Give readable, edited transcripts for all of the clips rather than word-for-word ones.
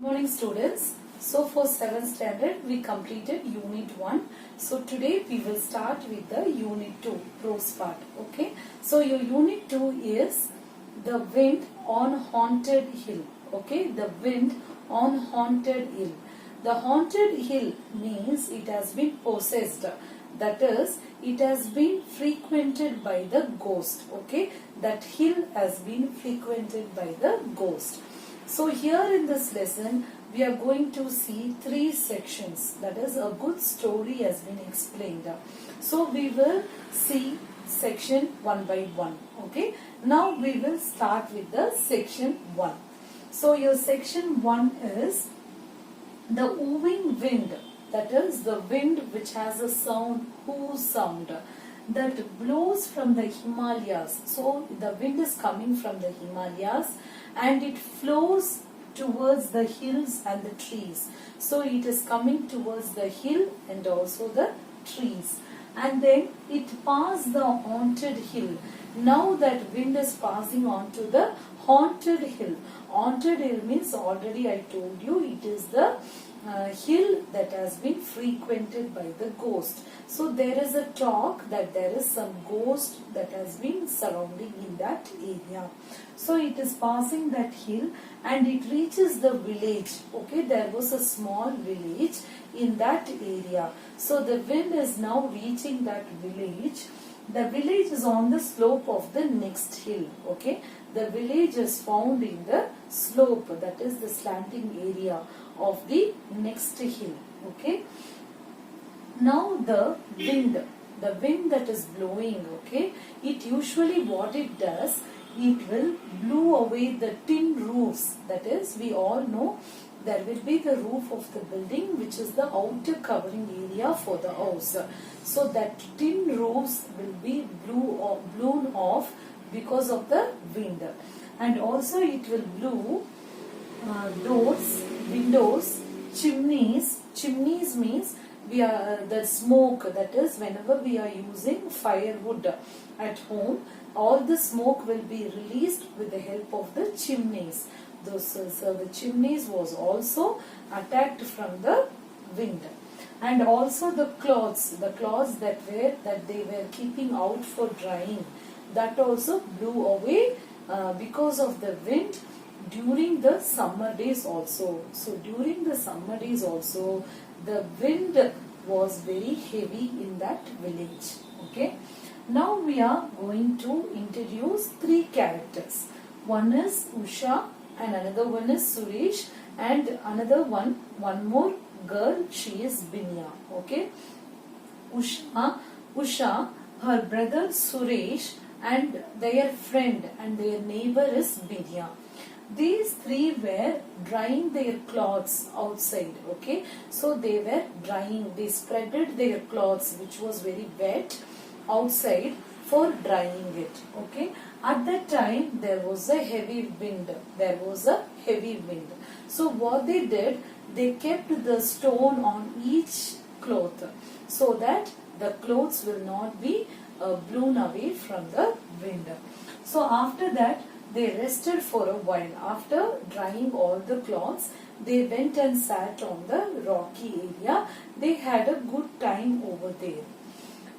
Morning students. So for 7th standard we completed unit 1. So today we will start with the unit 2 prose part. Okay. So your unit 2 is the wind on haunted hill. Okay. The wind on haunted hill. The haunted hill means it has been possessed. That is, it has been frequented by the ghost. Okay. That hill has been frequented by the ghost. So here in this lesson we are going to see 3 sections. That is, a good story has been explained. So we will see section one by one. Okay. Now we will start with the section 1. So your section 1 is the wooing wind. That is the wind which has a sound, whoo sound, that blows from the Himalayas. So the wind is coming from the Himalayas and it flows towards the hills and the trees. So it is coming towards the hill and also the trees. And then it passed the haunted hill. Now that wind is passing on to the haunted hill. Haunted hill means, already I told you, it is the hill that has been frequented by the ghost. So there is a talk that there is some ghost that has been surrounding in that area. So it is passing that hill and it reaches the village. Okay, there was a small village in that area. So the wind is now reaching that village. The village is on the slope of the next hill. Okay, the village is found in the slope, that is the slanting area of the next hill. Okay. Now the wind that is blowing, okay, it usually what it does, it will blow away the tin roofs. That is, we all know there will be the roof of the building which is the outer covering area for the house. So that tin roofs will be blown off because of the wind. And also it will blow doors, windows, chimneys. Chimneys means we are the smoke, that is whenever we are using firewood at home, all the smoke will be released with the help of the chimneys. So the chimneys was also attacked from the wind. And also the cloths that they were keeping out for drying, that also blew away because of the wind during the summer days also. So during the summer days also, the wind was very heavy in that village. Okay. Now we are going to introduce 3 characters. One is Usha and another one is Suresh and another one more girl, she is Binya. Okay. Usha, her brother Suresh and their friend and their neighbor is Binya. These 3 were drying their clothes outside. Okay, so they were drying, they spreaded their clothes which was very wet outside for drying it. Okay, at that time there was a heavy wind. So what they did, they kept the stone on each cloth so that the clothes will not be blown away from the wind. So after that, they rested for a while. After drying all the cloths, they went and sat on the rocky area. They had a good time over there.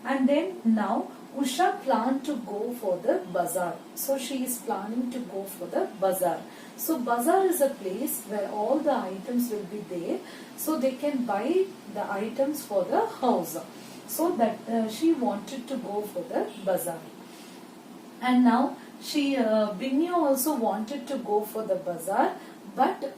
And then now Usha planned to go for the bazaar. So she is planning to go for the bazaar. So bazaar is a place where all the items will be there. So they can buy the items for the house. So that she wanted to go for the bazaar. And now Binya also wanted to go for the bazaar, but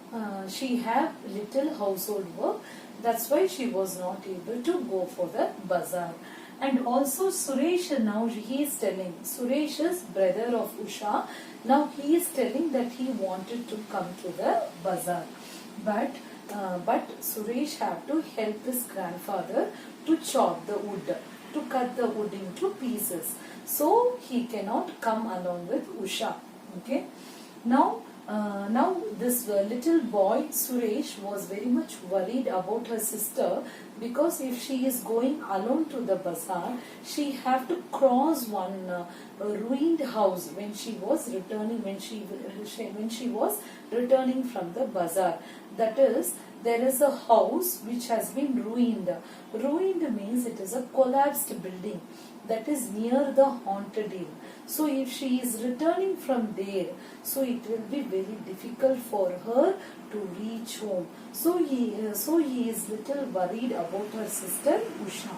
she had little household work. That's why she was not able to go for the bazaar. And also Suresh, now he is telling, Suresh is brother of Usha. Now he is telling that he wanted to come to the bazaar, but Suresh had to help his grandfather to chop the wood, to cut the wood into pieces. So he cannot come along with Usha. Okay. Now this little boy Suresh was very much worried about her sister, because if she is going alone to the bazaar, she have to cross one ruined house when she was returning, when she was returning from the bazaar. That is, there is a house which has been ruined. Ruined means it is a collapsed building that is near the haunted hill. So if she is returning from there, so it will be very difficult for her to reach home. So he is little worried about her sister Usha.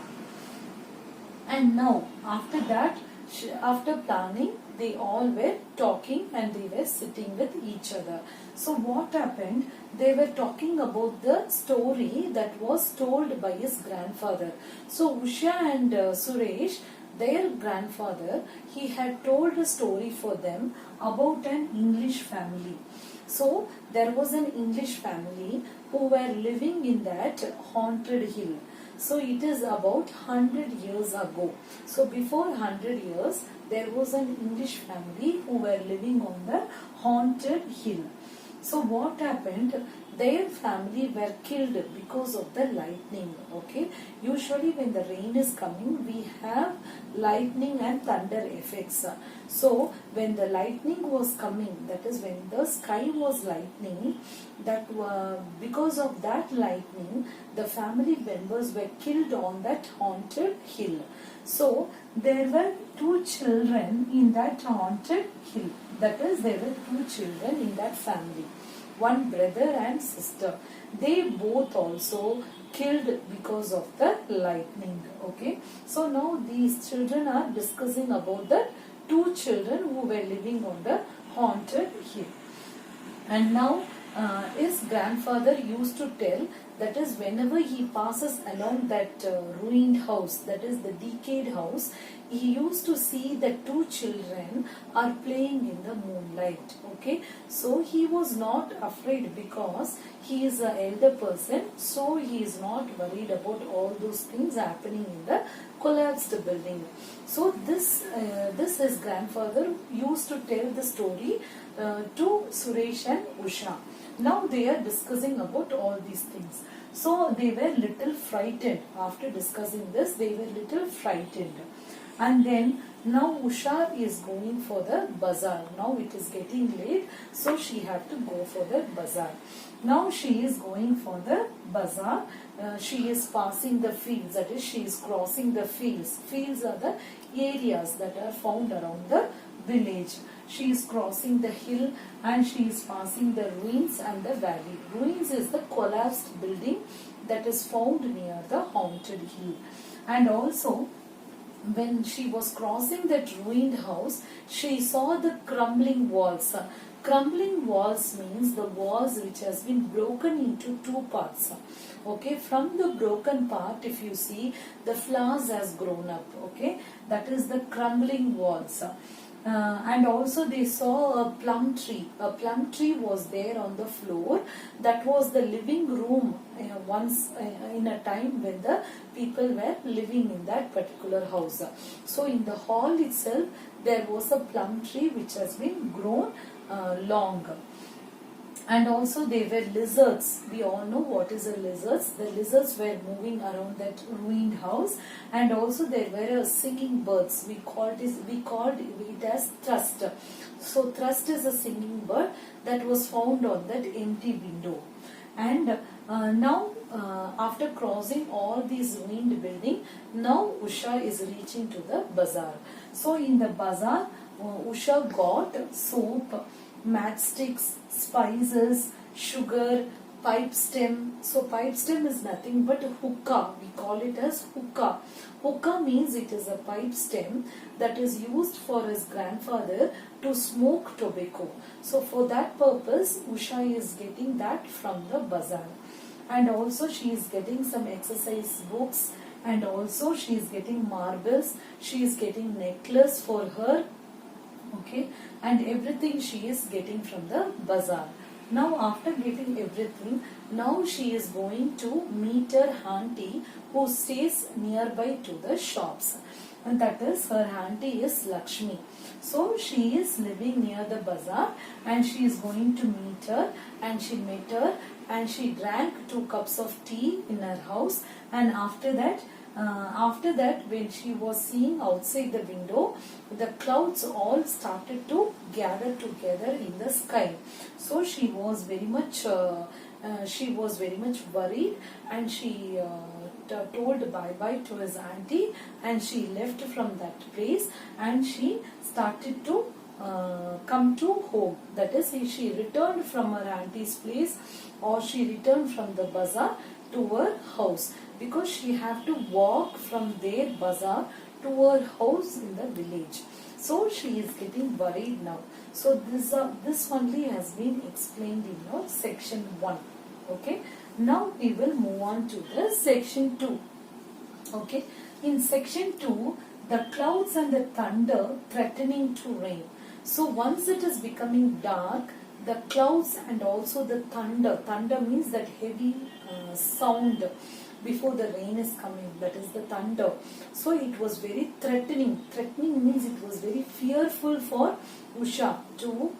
And now after that, after planning, they all were talking and they were sitting with each other. So what happened? They were talking about the story that was told by his grandfather. So Usha and Suresh, their grandfather, he had told a story for them about an English family. So there was an English family who were living in that haunted hill. So it is about 100 years ago. So before 100 years, there was an English family who were living on the haunted hill. So what happened? Their family were killed because of the lightning. Okay, usually when the rain is coming, we have lightning and thunder effects. So when the lightning was coming, that is when the sky was lightning, because of that lightning, the family members were killed on that haunted hill. So there were 2 children in that haunted hill. That is, there were 2 children in that family. One brother and sister. They both also killed because of the lightning. Okay. So now these children are discussing about the 2 children who were living on the haunted hill. And now his grandfather used to tell, that is, whenever he passes along that ruined house, that is the decayed house, he used to see that 2 children are playing in the moonlight. Okay, so he was not afraid because he is an elder person, so he is not worried about all those things happening in the collapsed building. So this his grandfather used to tell the story to Suresh and Usha. Now they are discussing about all these things. So they were little frightened. After discussing this, they were little frightened. And then now Usha is going for the bazaar. Now it is getting late, so she had to go for the bazaar. Now she is going for the bazaar. She is passing the fields, that is, she is crossing the fields. Fields are the areas that are found around the village. She is crossing the hill and she is passing the ruins and the valley. Ruins is the collapsed building that is found near the haunted hill. And also, when she was crossing that ruined house, she saw the crumbling walls. Crumbling walls means the walls which has been broken into 2 parts. Okay, from the broken part, if you see, the flowers has grown up. Okay, that is the crumbling walls. And also they saw a plum tree. A plum tree was there on the floor. That was the living room once in a time when the people were living in that particular house. So in the hall itself, there was a plum tree which has been grown long. And also there were lizards. We all know what is a lizards. The lizards were moving around that ruined house, and also there were singing birds. We called it as thrust. So thrust is a singing bird that was found on that empty window. And now after crossing all these ruined building, now Usha is reaching to the bazaar. So in the bazaar, Usha got soap, matchsticks, spices, sugar, pipe stem. So pipe stem is nothing but hookah. We call it as hookah. Hookah means it is a pipe stem that is used for his grandfather to smoke tobacco. So for that purpose, Usha is getting that from the bazaar. And also she is getting some exercise books, and also she is getting marbles. She is getting necklace for her. Okay, and everything she is getting from the bazaar. Now after getting everything, now she is going to meet her auntie who stays nearby to the shops. And that is, her auntie is Lakshmi. So she is living near the bazaar and she is going to meet her, and she met her and she drank 2 cups of tea in her house. And after that when she was seeing outside the window, the clouds all started to gather together in the sky. So she was very much she was very much worried, and she told bye bye to his auntie, and she left from that place, and she started to come to home. That is, she returned from her auntie's place, or she returned from the bazaar to her house, because she have to walk from their bazaar to her house in the village. So she is getting worried now. So this only has been explained in your section 1. Okay. Now we will move on to the section 2. Okay. In section 2, the clouds and the thunder threatening to rain. So once it is becoming dark, the clouds and also the thunder means that heavy sound before the rain is coming, that is the thunder. So it was very threatening. Threatening means it was very fearful for Usha to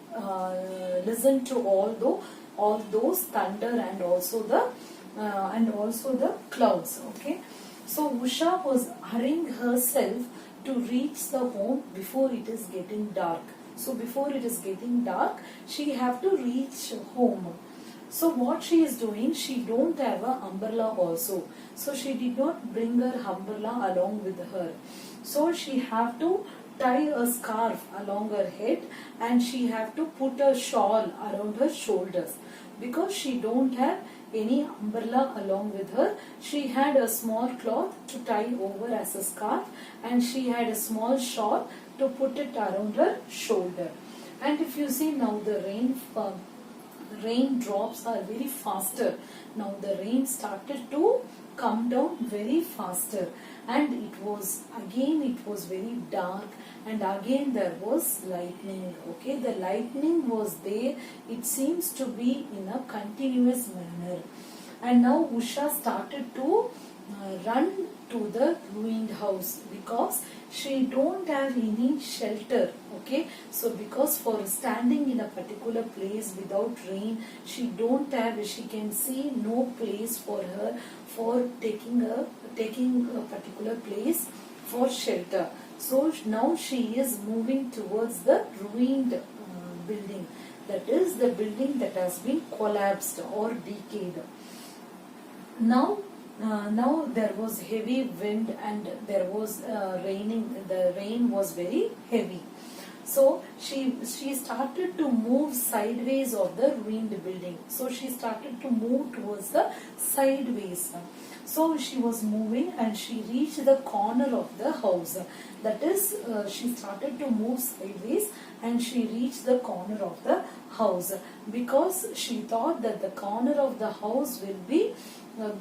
listen to all those thunder and also the clouds. Okay, so Usha was hurrying herself to reach the home before it is getting dark. So before it is getting dark, she have to reach home. So what she is doing, she don't have a umbrella also. So she did not bring her umbrella along with her. So she have to tie a scarf along her head, and she have to put a shawl around her shoulders, because she don't have any umbrella along with her. She had a small cloth to tie over as a scarf, and she had a small shawl to put it around her shoulder. And if you see now, the rain drops are very faster. Now the rain started to come down very faster, and it was very dark, and again there was lightning. Okay, the lightning was there. It seems to be in a continuous manner. And now Usha started to run to the ruined house, because she don't have any shelter. Okay, so because for standing in a particular place without rain, she can see no place for her for taking a particular place for shelter. So now she is moving towards the ruined building, that is the building that has been collapsed or decayed. Now there was heavy wind, and there was raining. The rain was very heavy. So she started to move sideways of the ruined building. So she started to move towards the sideways. So she was moving, and she reached the corner of the house. That is, she started to move sideways, and she reached the corner of the house, because she thought that the corner of the house will be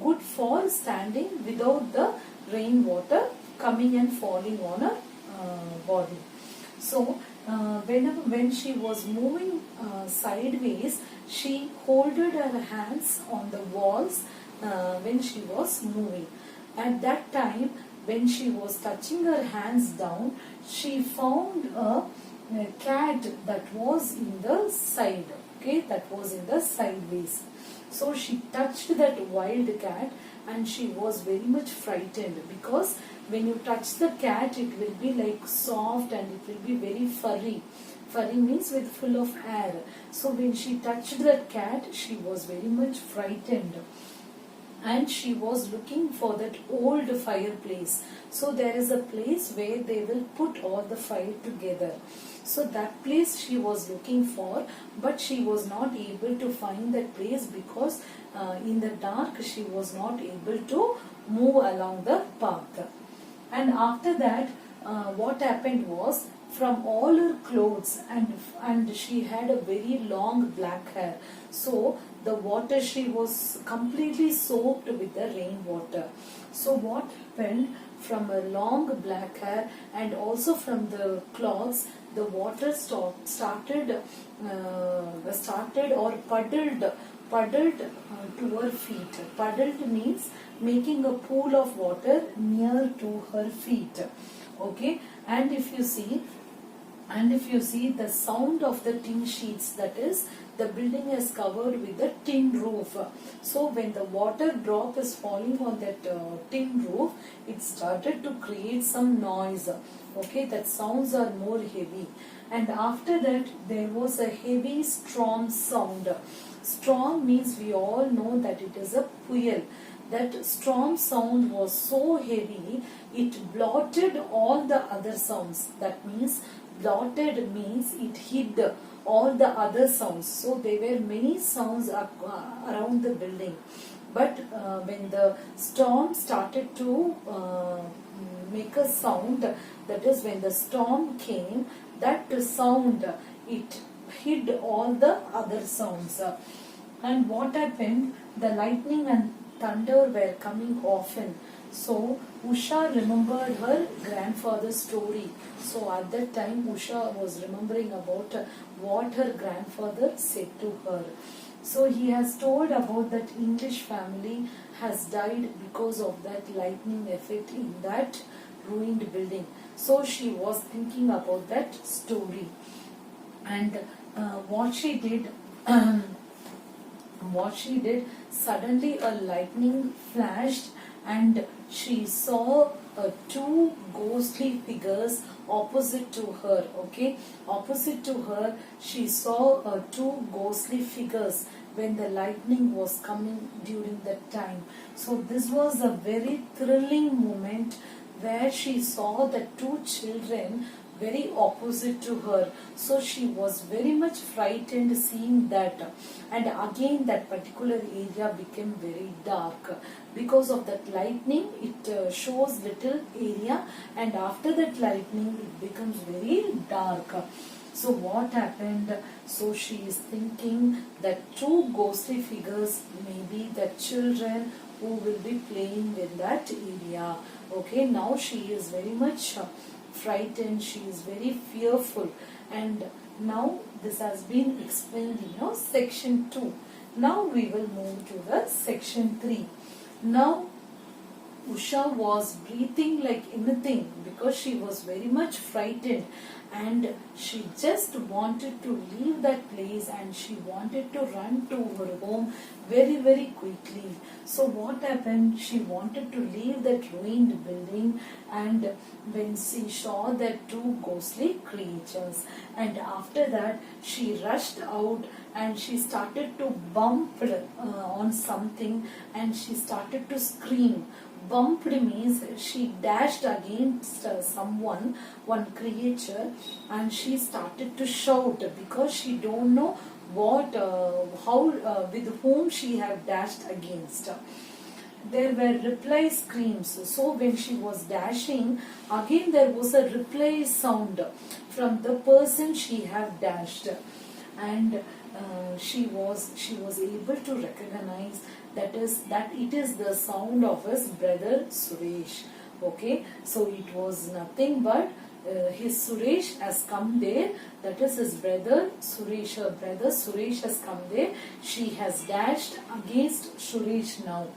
good for standing without the rainwater coming and falling on her body. So when she was moving sideways, she holded her hands on the walls when she was moving. At that time, when she was touching her hands down, she found a cat that was in the side. Okay, that was in the sideways. So she touched that wild cat, and she was very much frightened, because when you touch the cat, it will be like soft, and it will be very furry. Furry means with full of hair. So when she touched that cat, she was very much frightened, and she was looking for that old fireplace. So there is a place where they will put all the fire together. So that place she was looking for, but she was not able to find that place, because in the dark she was not able to move along the path. And after that, what happened was, from all her clothes, and she had a very long black hair, so the water, she was completely soaked with the rainwater. So what happened, from her long black hair and also from the cloths, the water started or puddled to her feet. Puddled means making a pool of water near to her feet. Okay, and if you see the sound of the tin sheets, that is, the building is covered with a tin roof. So when the water drop is falling on that tin roof, it started to create some noise. Okay, that sounds are more heavy. And after that, there was a heavy storm sound. Storm means we all know that it is a puyal. That storm sound was so heavy, it blotted all the other sounds. That means blotted means it hid all the other sounds. So there were many sounds around the building. But when the storm started to make a sound, that is when the storm came, that sound, it hid all the other sounds. And what happened? The lightning and thunder were coming often. So Usha remembered her grandfather's story. So at that time Usha was remembering about what her grandfather said to her. So he has told about that English family has died because of that lightning effect in that ruined building. So she was thinking about that story. And what she did, suddenly a lightning flashed and she saw two ghostly figures opposite to her. Okay, opposite to her she saw two ghostly figures when the lightning was coming during that time. So this was a very thrilling moment where she saw the two children very opposite to her. So she was very much frightened seeing that. And again that particular area became very dark. Because of that lightning, it shows little area, and after that lightning it becomes very dark. So what happened? So she is thinking that two ghostly figures may be the children who will be playing in that area. Okay, now she is very much frightened, she is very fearful, and now this has been explained in section 2. Now we will move to the section 3. Now Usha was breathing like anything because she was very much frightened, and she just wanted to leave that place and she wanted to run to her home very very quickly. So what happened? She wanted to leave that ruined building, and when she saw that two ghostly creatures, and after that she rushed out and she started to bump on something and she started to scream. Bumped means she dashed against someone, one creature, and she started to shout because she don't know with whom she have dashed against. There were reply screams. So when she was dashing, again there was a reply sound from the person she have dashed, and she was able to recognize that it is the sound of his brother Suresh. Okay, so it was nothing but his Suresh has come there. That is his brother Suresh. Her brother Suresh has come there. She has dashed against Suresh now.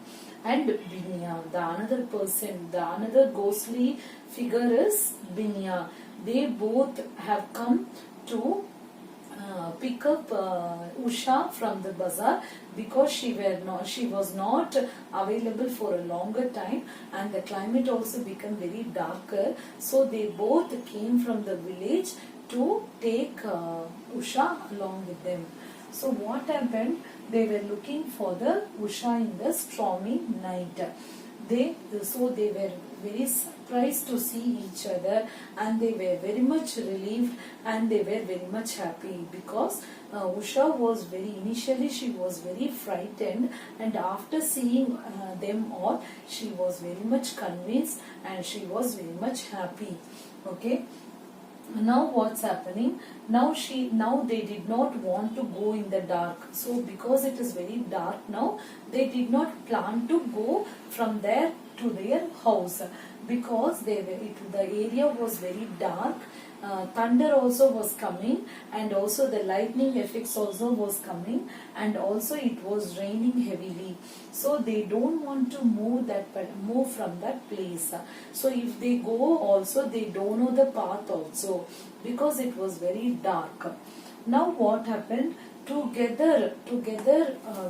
And Binya, the another person, the another ghostly figure is Binya. They both have come to pick up Usha from the bazaar because she was not available for a longer time, and the climate also became very darker. So they both came from the village to take Usha along with them. So what happened? They were looking for the Usha in the stormy night. They were very surprised to see each other, and they were very much relieved, and they were very much happy because Usha was initially she was very frightened, and after seeing them all she was very much convinced and she was very much happy. Okay. Now what's happening? Now they did not want to go in the dark. So because it is very dark now, they did not plan to go from there to their house because the area was very dark. Thunder also was coming, and also the lightning effects also was coming, and also it was raining heavily. So they don't want to move from that place. So if they go also, they don't know the path also because it was very dark. Now what happened? Together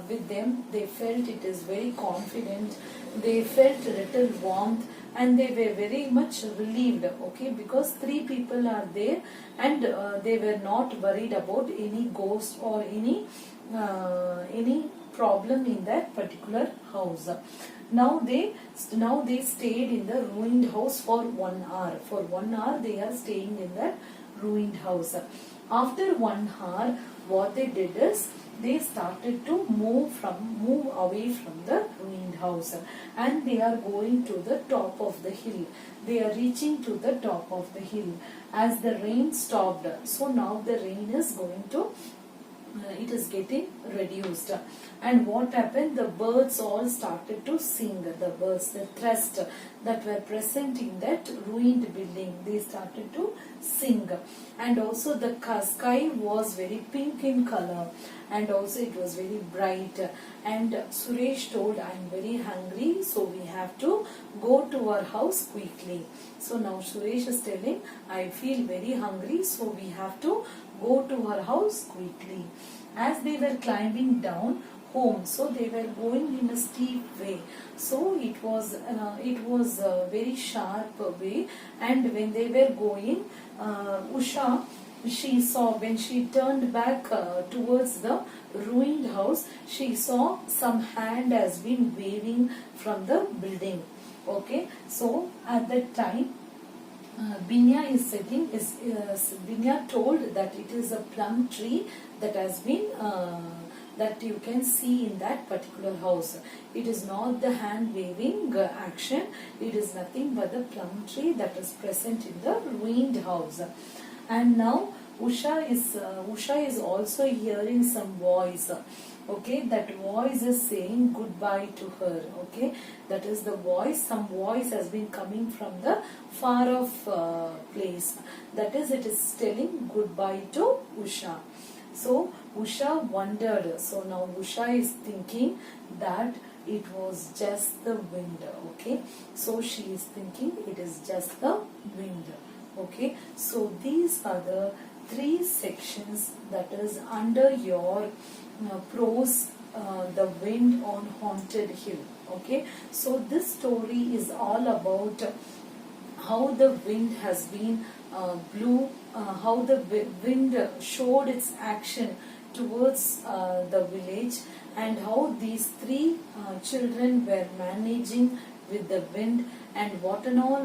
with them, they felt it is very confident. They felt a little warmth, and they were very much relieved. Okay, because 3 people are there, and they were not worried about any ghost or any any problem in that particular house. Now they stayed in the ruined house for 1 hour. For 1 hour they are staying in that ruined house. After 1 hour, what they did is they started to move away from the ruined house, and they are going to the top of the hill. They are reaching to the top of the hill as the rain stopped. So now the rain is going to it is getting reduced. And what happened, the birds all started to sing. The birds, the thrust that were present in that ruined building, they started to sing. And also the sky was very pink in color, and also it was very bright. And Suresh told, I am very hungry, so we have to go to our house quickly. So now Suresh is telling, I feel very hungry, so we have to go to our house quickly. As they were climbing down home, so they were going in a steep way. So it was a very sharp way. And when they were going, Usha, she saw, when she turned back towards the ruined house, she saw some hand has been waving from the building. Okay, so at that time, Binya is sitting. Binya told that it is a plum tree that has been that you can see in that particular house. It is not the hand waving action. It is nothing but the plum tree that is present in the ruined house. And now Usha is also hearing some voice. Okay, that voice is saying goodbye to her. Okay, that is the voice. Some voice has been coming from the far off place. That is, it is telling goodbye to Usha. So Usha wondered. So now Usha is thinking that it was just the wind. Okay, so she is thinking it is just the wind. Okay, so these are the 3 sections that is under your prose, The Wind on Haunted Hill. Okay, so this story is all about how the wind has been blew, how the wind showed its action towards the village, and how these 3 children were managing with the wind, and what and all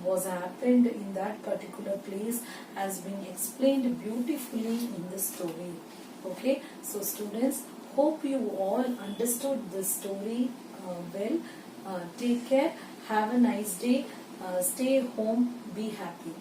was happened in that particular place has been explained beautifully in the story. Okay, so students, hope you all understood this story well. Take care, have a nice day, stay home, be happy.